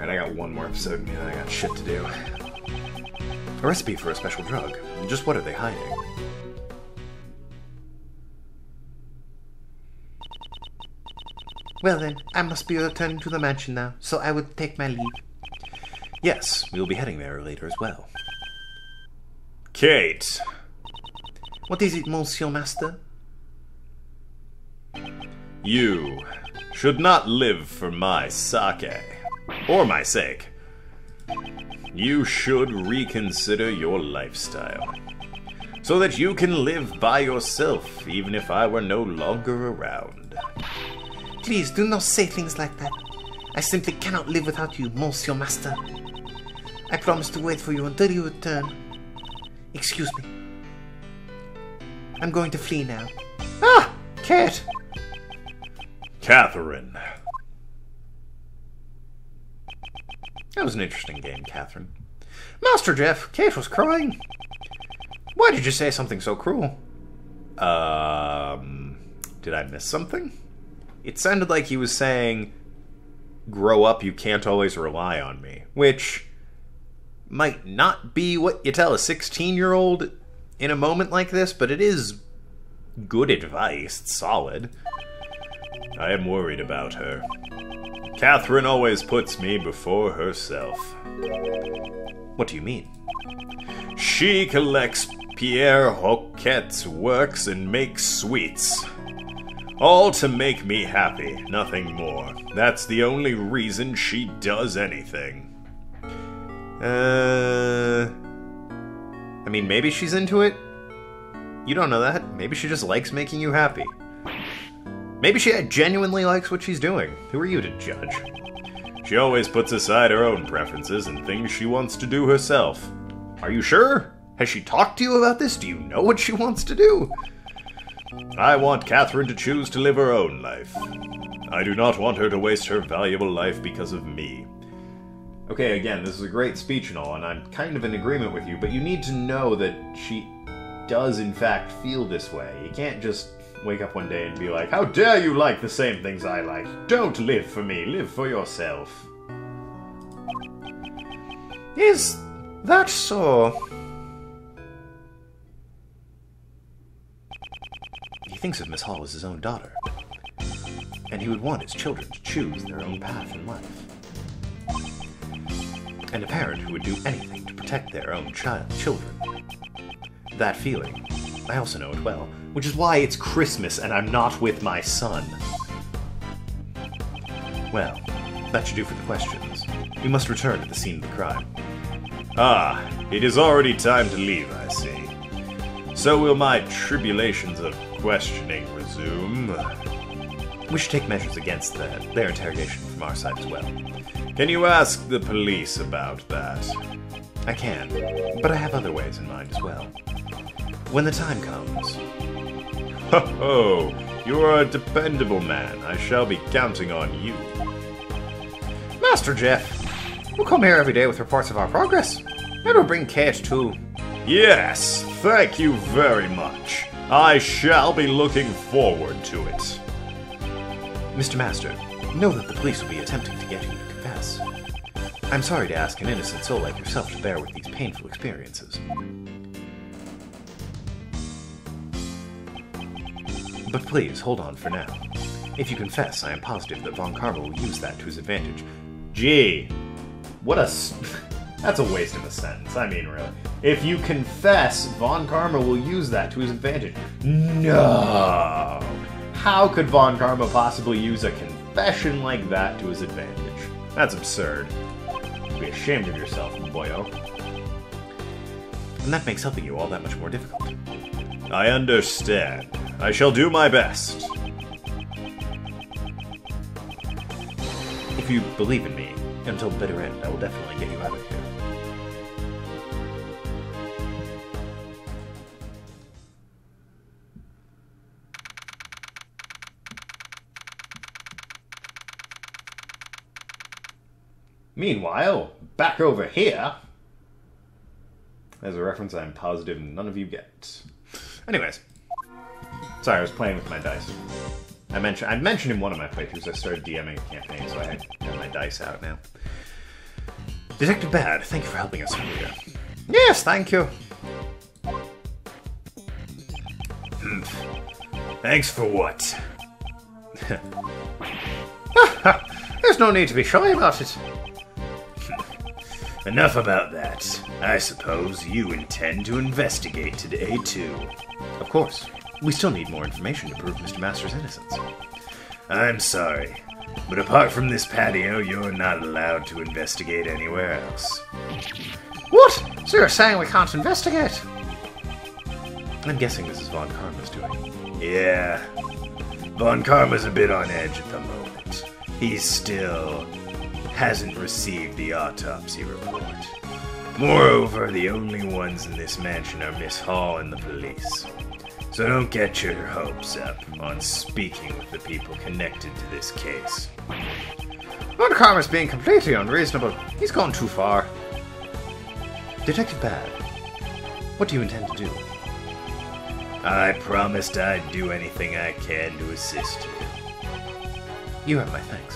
Alright, I got one more episode in me, and I got shit to do. A recipe for a special drug. Just what are they hiding? Well then, I must be returning to the mansion now, so I would take my leave. Yes, we will be heading there later as well. Kate! What is it, Monsieur Master? You should not live for my sake, or my sake. You should reconsider your lifestyle, so that you can live by yourself, even if I were no longer around. Please, do not say things like that. I simply cannot live without you, Monsieur Master. I promise to wait for you until you return. Excuse me. I'm going to flee now. Ah! Cat! Catherine. That was an interesting game, Catherine. Master Jeff, Kate was crying. Why did you say something so cruel? Did I miss something? It sounded like he was saying, grow up, you can't always rely on me. Which might not be what you tell a 16-year-old in a moment like this, but it is good advice. It's solid. I am worried about her. Catherine always puts me before herself. What do you mean? She collects Pierre Hoquet's works and makes sweets. All to make me happy, nothing more. That's the only reason she does anything. I mean, maybe she's into it? You don't know that. Maybe she just likes making you happy. Maybe she genuinely likes what she's doing. Who are you to judge? She always puts aside her own preferences and things she wants to do herself. Are you sure? Has she talked to you about this? Do you know what she wants to do? I want Catherine to choose to live her own life. I do not want her to waste her valuable life because of me. Okay, again, this is a great speech and all, and I'm kind of in agreement with you, but you need to know that she does in fact feel this way. You can't just wake up one day and be like, how dare you like the same things I like? Don't live for me, live for yourself. Is that so? He thinks of Miss Hall as his own daughter, and he would want his children to choose their own path in life. And a parent who would do anything to protect their own children. That feeling, I also know it well, which is why it's Christmas and I'm not with my son. Well, that should do for the questions. We must return to the scene of the crime. Ah, it is already time to leave, I see. So will my tribulations of questioning resume? We should take measures against their interrogation from our side as well. Can you ask the police about that? I can, but I have other ways in mind as well. When the time comes... Ho ho! You are a dependable man. I shall be counting on you. Master Jeff, we'll come here every day with reports of our progress. And we'll bring Kate too. Yes, thank you very much. I shall be looking forward to it. Mr. Master, know that the police will be attempting to get you to confess. I'm sorry to ask an innocent soul like yourself to bear with these painful experiences. But please, hold on for now. If you confess, I am positive that Von Karma will use that to his advantage. Gee, what a... That's a waste of a sentence. I mean, really. If you confess, Von Karma will use that to his advantage. No! How could Von Karma possibly use a confession like that to his advantage? That's absurd. Be ashamed of yourself, boyo. And that makes helping you all that much more difficult. I understand. I shall do my best. If you believe in me, until the bitter end, I will definitely get you out of here. Meanwhile, back over here... There's a reference I'm positive none of you get. Anyways. Sorry, I was playing with my dice. I mentioned in one of my playthroughs I started DMing a campaign, so I have my dice out now. Detective Bad, thank you for helping us earlier. Yes, thank you. Thanks for what? There's no need to be shy about it. Enough about that. I suppose you intend to investigate today, too. Of course. We still need more information to prove Mr. Master's innocence. I'm sorry, but apart from this patio, you're not allowed to investigate anywhere else. What? So you're saying we can't investigate? I'm guessing this is Von Karma's doing. Yeah. Von Karma's a bit on edge at the moment. He still hasn't received the autopsy report. Moreover, the only ones in this mansion are Miss Hall and the police. So don't get your hopes up on speaking with the people connected to this case. Von Karma's being completely unreasonable. He's gone too far. Detective Bad, what do you intend to do? I promised I'd do anything I can to assist you. You have my thanks.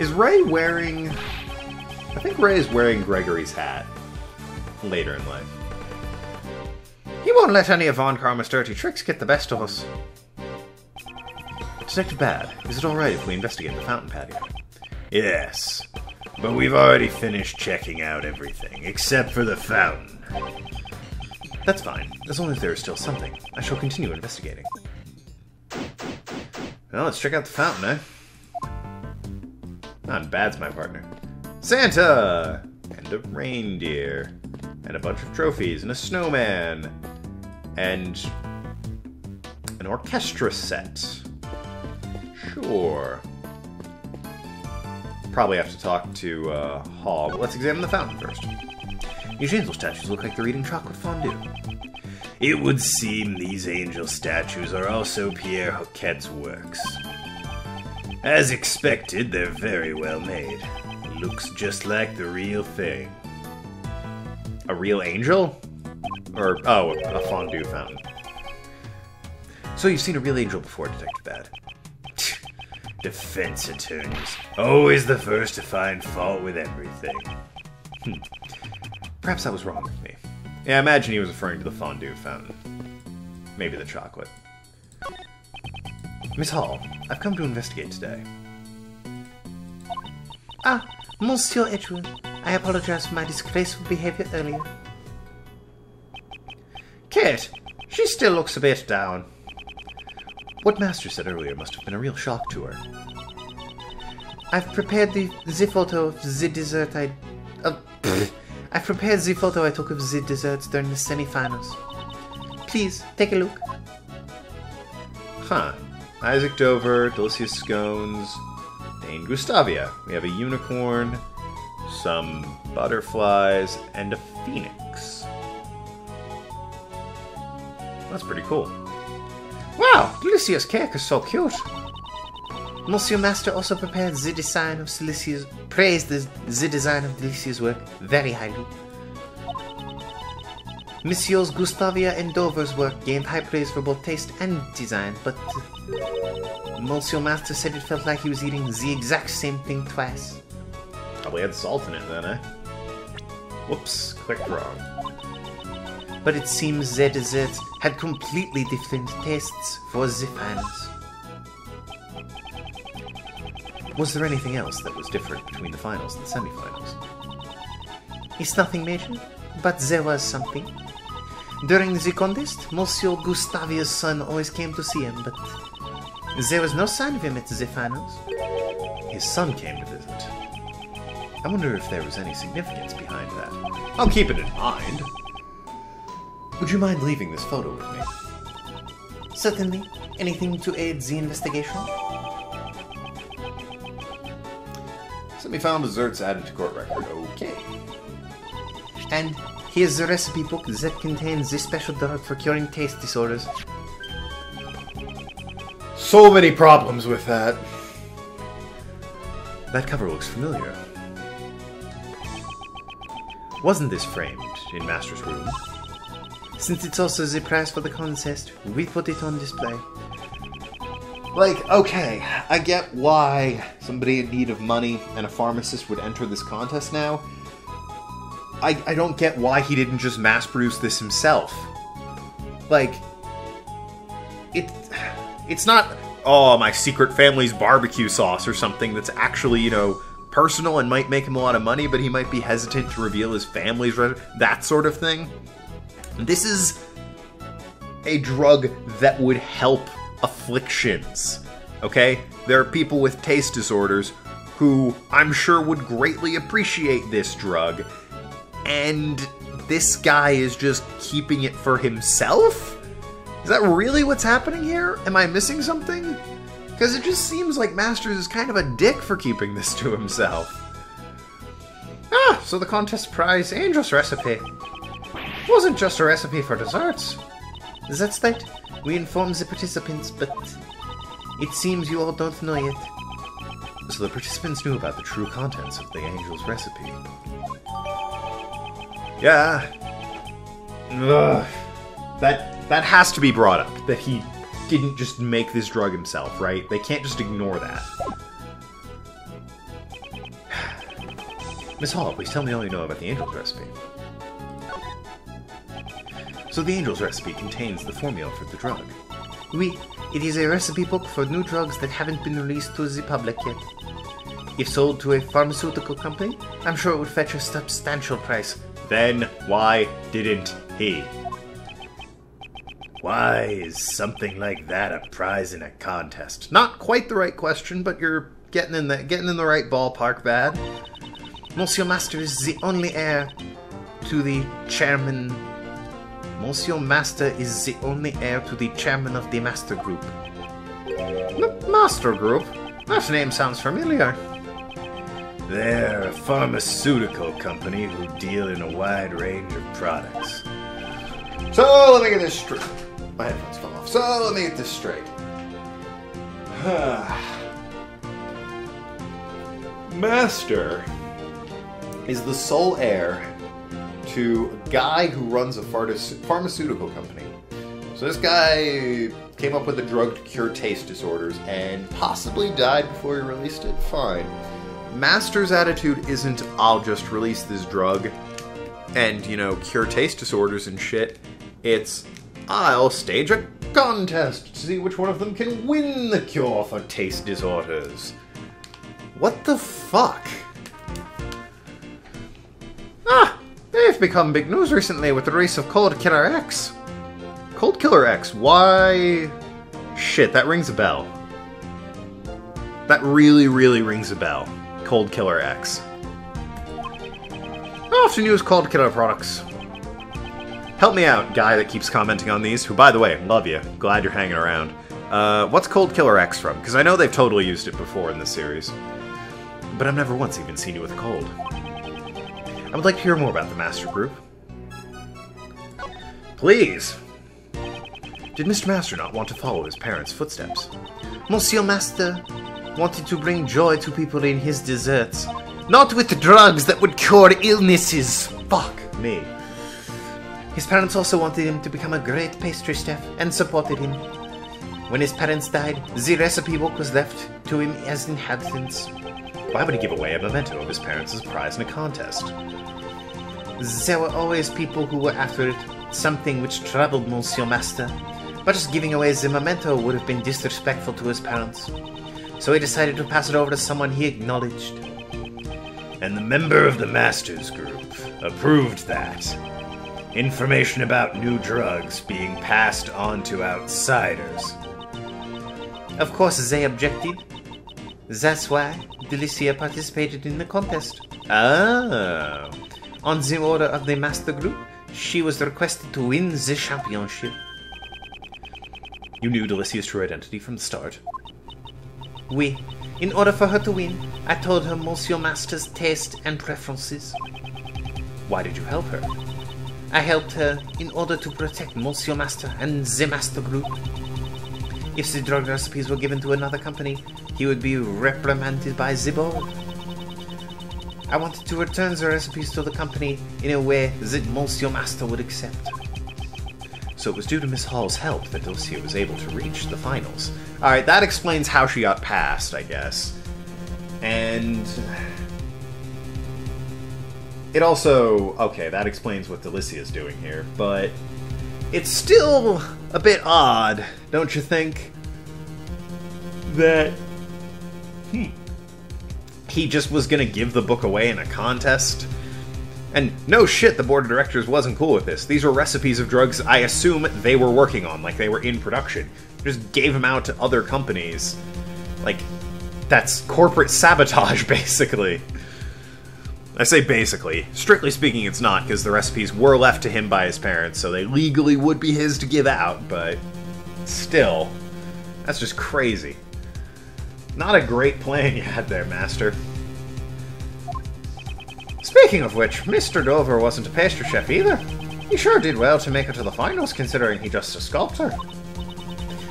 Is Ray wearing... I think Ray is wearing Gregory's hat. Later in life. He won't let any of Von Karma's dirty tricks get the best of us. Detective Bad, is it alright if we investigate the fountain patio? Yes, but we've already finished checking out everything, except for the fountain. That's fine, as long as there is still something. I shall continue investigating. Well, let's check out the fountain, eh? Not Bad's my partner. Santa! And a reindeer. And a bunch of trophies, and a snowman. And an orchestra set. Sure. Probably have to talk to Hall, but let's examine the fountain first. These angel statues look like they're eating chocolate fondue. It would seem these angel statues are also Pierre Hoquet's works. As expected, they're very well made. Looks just like the real thing. A real angel? Or, oh, a fondue fountain. So you've seen a real angel before, Detective Bad. Defense attorneys. Always the first to find fault with everything. Perhaps I was wrong with me. Yeah, I imagine he was referring to the fondue fountain. Maybe the chocolate. Miss Hall, I've come to investigate today. Ah, Monsieur Edgeworth. I apologize for my disgraceful behavior earlier. Kate, she still looks a bit down. What Master said earlier must have been a real shock to her. I've prepared the photo of the dessert I've prepared the photo I took of the desserts during the semi-finals. Please, take a look. Huh. Isaac Dover, delicious scones, Dane Gustavia. We have a unicorn, some butterflies, and a phoenix. That's pretty cool. Wow, Delicious cake is so cute. Monsieur Master also prepared the design of Delicious, praised the design of Delicious work very highly. Messieurs Gustavia and Dover's work gained high praise for both taste and design, but Monsieur Master said it felt like he was eating the exact same thing twice. Probably had salt in it then, eh? Whoops, clicked wrong. But it seems the desserts had completely different tastes for the finals. Was there anything else that was different between the finals and the semi-finals? It's nothing major, but there was something. During the contest, Monsieur Gustavia's son always came to see him, but there was no sign of him at the finals. His son came to visit. I wonder if there was any significance behind that. I'll keep it in mind. Would you mind leaving this photo with me? Certainly. Anything to aid the investigation? Semi-final desserts added to court record. Okay. And here's the recipe book that contains this special drug for curing taste disorders. So many problems with that. That cover looks familiar. Wasn't this framed in Master's room? Since it's also the prize for the contest, we put it on display. Like, okay, I get why somebody in need of money and a pharmacist would enter this contest now. I don't get why he didn't just mass produce this himself. Like, it's not, oh, my secret family's barbecue sauce or something that's actually, you know, personal and might make him a lot of money, but he might be hesitant to reveal his family's, that sort of thing. This is a drug that would help afflictions, okay? There are people with taste disorders who I'm sure would greatly appreciate this drug, and this guy is just keeping it for himself? Is that really what's happening here? Am I missing something? Because it just seems like Masters is kind of a dick for keeping this to himself. Ah, so the contest prize, Angel's recipe, wasn't just a recipe for desserts. That's right. We informed the participants, but it seems you all don't know yet. So the participants knew about the true contents of the Angel's recipe. Yeah. Ugh. That has to be brought up, that he didn't just make this drug himself, right? They can't just ignore that. Miss Hall, please tell me all you know about the Angel's recipe. So the Angel's recipe contains the formula for the drug. Oui, it is a recipe book for new drugs that haven't been released to the public yet. If sold to a pharmaceutical company, I'm sure it would fetch a substantial price. Then why didn't he? Why is something like that a prize in a contest? Not quite the right question, but you're getting in the right ballpark, Bad. Monsieur Master is the only heir to the chairman. Monsieur Master is the only heir to the chairman of the Master Group. The Master Group? That name sounds familiar. They're a pharmaceutical company who deal in a wide range of products. So, let me get this straight. My headphones fell off. So, let me get this straight. Master is the sole heir to a guy who runs a pharmaceutical company. So this guy came up with a drug to cure taste disorders and possibly died before he released it. Fine. Master's attitude isn't, I'll just release this drug and, you know, cure taste disorders and shit. It's, I'll stage a contest to see which one of them can win the cure for taste disorders. What the fuck? Ah, they've become big news recently with the release of Cold Killer X. Cold Killer X, why? Shit, that rings a bell. That really, really rings a bell. Cold Killer X. I often use Cold Killer products. Help me out, guy that keeps commenting on these, who, by the way, love you. Glad you're hanging around. What's Cold Killer X from? Because I know they've totally used it before in this series. But I've never once even seen you with a cold. I would like to hear more about the Master Group. Please. Did Mr. Master not want to follow his parents' footsteps? Monsieur Master wanted to bring joy to people in his desserts, not with drugs that would cure illnesses. Fuck me. His parents also wanted him to become a great pastry chef and supported him. When his parents died, the recipe book was left to him as inheritance. Why would he give away a memento of his parents as a prize in a contest? There were always people who were after it, something which troubled Monsieur Master. But just giving away the memento would have been disrespectful to his parents. So he decided to pass it over to someone he acknowledged. And the member of the Masters Group approved that. Information about new drugs being passed on to outsiders. Of course, they objected. That's why Delicia participated in the contest. Oh. On the order of the Master Group, she was requested to win the championship. You knew Delicia's true identity from the start? Oui. In order for her to win, I told her Monsieur Master's taste and preferences. Why did you help her? I helped her in order to protect Monsieur Master and the Master Group. If the drug recipes were given to another company, he would be reprimanded by the board. I wanted to return the recipes to the company in a way that Monsieur Master would accept. so it was due to Miss Hall's help that Delicia was able to reach the finals. Alright, that explains how she got past, I guess. And... it also... okay, that explains what Delicia's doing here, but... it's still a bit odd, don't you think? That... he just was gonna give the book away in a contest? And no shit, the board of directors wasn't cool with this. These were recipes of drugs I assume they were working on, like they were in production. Just gave them out to other companies. Like, that's corporate sabotage, basically. I say basically. Strictly speaking, it's not, because the recipes were left to him by his parents, so they legally would be his to give out, but still, that's just crazy. Not a great plan you had there, Master. Speaking of which, Mr. Dover wasn't a pastry chef either. He sure did well to make it to the finals, considering he's just a sculptor.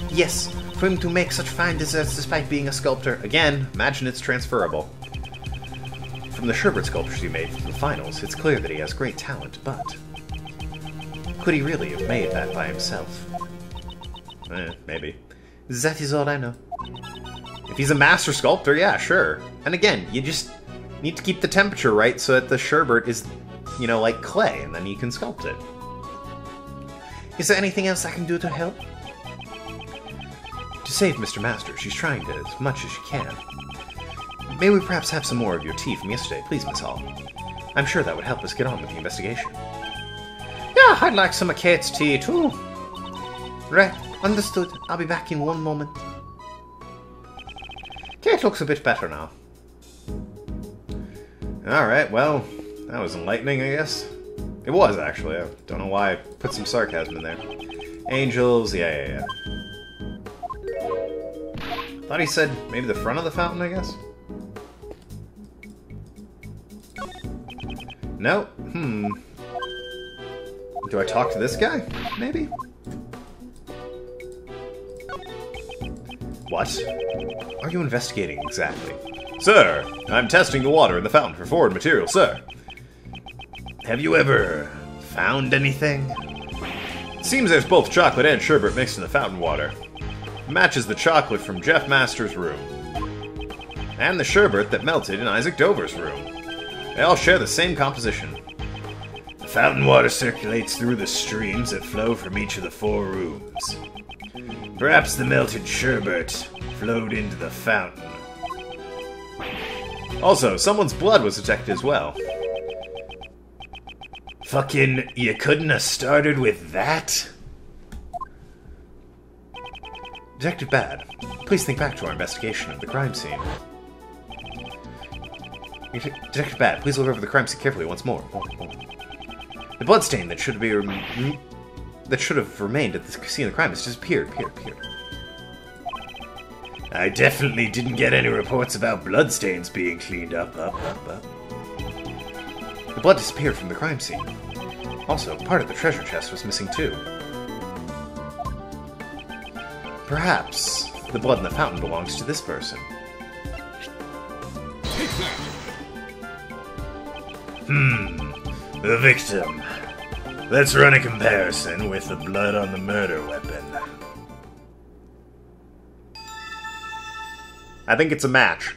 Yes, for him to make such fine desserts despite being a sculptor. Again, imagine it's transferable. From the sherbet sculptures he made for the finals, it's clear that he has great talent, but... could he really have made that by himself? Maybe. That is all I know. If he's a master sculptor, yeah, sure. And again, you just need to keep the temperature right so that the sherbet is, you know, like clay, and then you can sculpt it. Is there anything else I can do to help? To save Mr. Master, she's trying to as much as she can. May we perhaps have some more of your tea from yesterday, please, Miss Hall? I'm sure that would help us get on with the investigation. Yeah, I'd like some of Kate's tea, too. Right, understood. I'll be back in one moment. Kate looks a bit better now. Alright, well, that was enlightening, I guess. It was, actually. I don't know why I put some sarcasm in there. Angels, yeah. Thought he said maybe the front of the fountain, I guess? No? Do I talk to this guy? Maybe? What? Are you investigating exactly? Sir, I'm testing the water in the fountain for foreign material, sir. Have you ever found anything? It seems there's both chocolate and sherbet mixed in the fountain water. It matches the chocolate from Jeff Master's room. And the sherbet that melted in Isaac Dover's room. They all share the same composition. The fountain water circulates through the streams that flow from each of the 4 rooms. Perhaps the melted sherbet flowed into the fountain. Also, someone's blood was detected as well. Fucking, you couldn't have started with that? Detective Bad, please think back to our investigation of the crime scene. Detective Bad, please look over the crime scene carefully once more. The bloodstain that should have remained at the scene of the crime has disappeared. I definitely didn't get any reports about bloodstains being cleaned up. The blood disappeared from the crime scene. Also, part of the treasure chest was missing too. Perhaps the blood in the fountain belongs to this person. The victim. Let's run a comparison with the blood on the murder weapon. I think it's a match.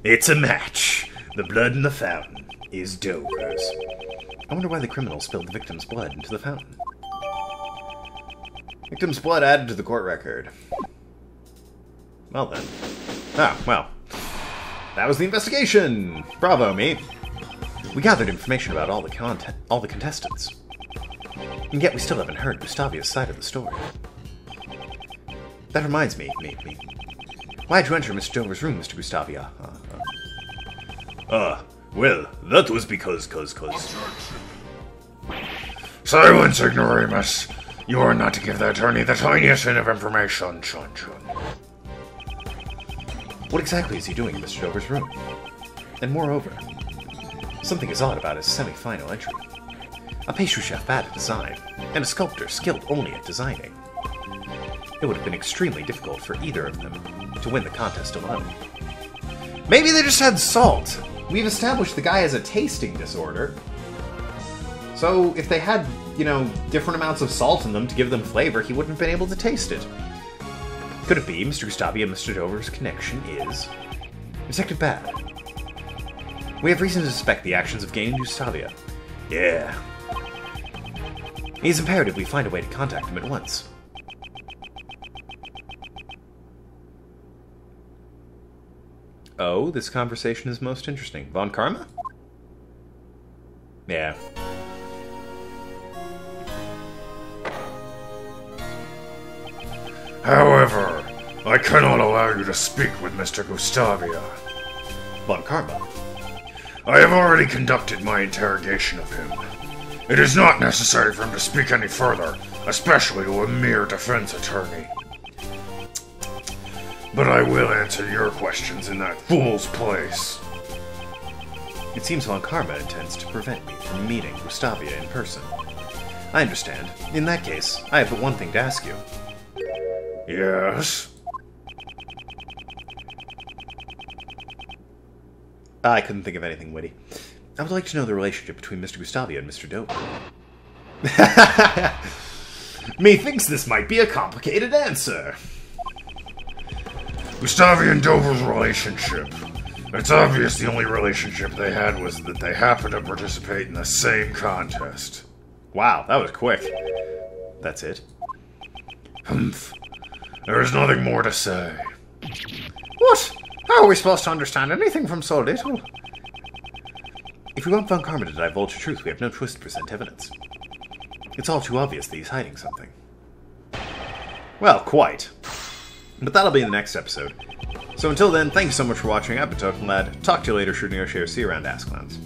It's a match. The blood in the fountain is Dover's. I wonder why the criminal spilled the victim's blood into the fountain. Victim's blood added to the court record. Well then. Ah, well. That was the investigation! Bravo, me. We gathered information about all the contestants. And yet we still haven't heard Gustavia's side of the story. That reminds me. Why'd you enter Mr. Dover's room, Mr. Gustavia? Well, that was because... Silence, ignoramus! You are not to give the attorney the tiniest hint of information, chun. What exactly is he doing in Mr. Dover's room? And moreover, something is odd about his semi-final entry. A pastry chef bad at design, and a sculptor skilled only at designing. It would have been extremely difficult for either of them to win the contest alone. Maybe they just had salt! We've established the guy has a tasting disorder. So if they had, different amounts of salt in them to give them flavor, he wouldn't have been able to taste it. Could it be Mr. Gustavia and Mr. Dover's connection is Detective Bad? We have reason to suspect the actions of Gain and Gustavia. Yeah. It is imperative we find a way to contact him at once. Oh, this conversation is most interesting. Von Karma? Yeah. However, I cannot allow you to speak with Mr. Gustavia. Von Karma. I have already conducted my interrogation of him. It is not necessary for him to speak any further, especially to a mere defense attorney. But I will answer your questions in that fool's place. It seems Von Karma intends to prevent me from meeting Gustavia in person. I understand. In that case, I have but one thing to ask you. Yes? I couldn't think of anything witty. I would like to know the relationship between Mr. Gustavia and Mr. Dover. Methinks this might be a complicated answer. Gustavia and Dover's relationship. It's obvious the only relationship they had was that they happened to participate in the same contest. Wow, that was quick. That's it? Humph. There is nothing more to say. What? How are we supposed to understand anything from so little? If we want Von Karma to divulge the truth, we have no choice to present evidence. It's all too obvious that he's hiding something. Well, quite. But that'll be in the next episode. So until then, thank you so much for watching. I've been Tokenlad. Talk to you later, shooting your share. See you around Asklands.